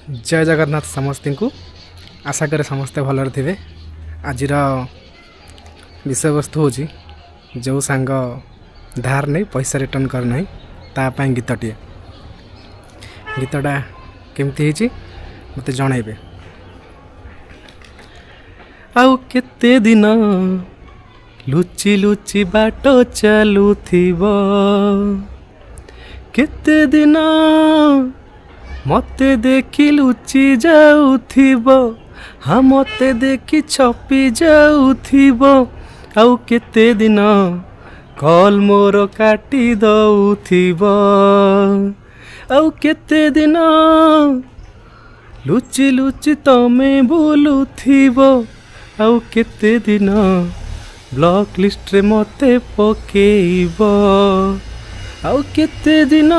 जय जगन्नाथ समस्त को आशा करे समस्ते भलर थे। आज विषय वस्तु हूँ जो सांग धार नहीं पैसा रिटर्न करना तापाई गीतटे गीतटा केमती मत जनइबे। आउ केते दिन लुचि लुचि बाट चलुथिब, केते दिन मते देखी लुचि जाउथिब, हाँ मते देखी छपी जाउथिब। आउ केते दिन कॉल मोर काटी दउथिब, आउ केते दिन लुचि लुचि तमे बुलुथिब, आउ केते दिन ब्लॉक लिस्ट रे मते पकेइब, आउ केते दिन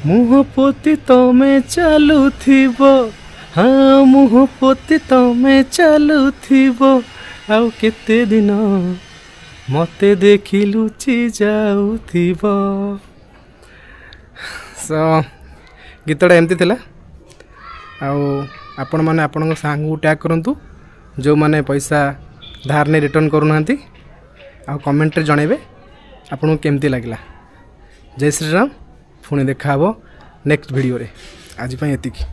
मुह पोती तमे चलुथिब, हाँ मुह पोती तमे चलुथिब। आउ केते दिन मते देखी लुचि जाउथिब। गीतटा एमती थिला। आपण मैंने आपण सांग टैग करंतु जो मैंने पैसा धार नहीं रिटर्न करूना। कमेंट रे जनइबे आपन केमती लगला। जय श्री राम। पुणी देखा नेक्स्ट वीडियो रे। आज एतिकी।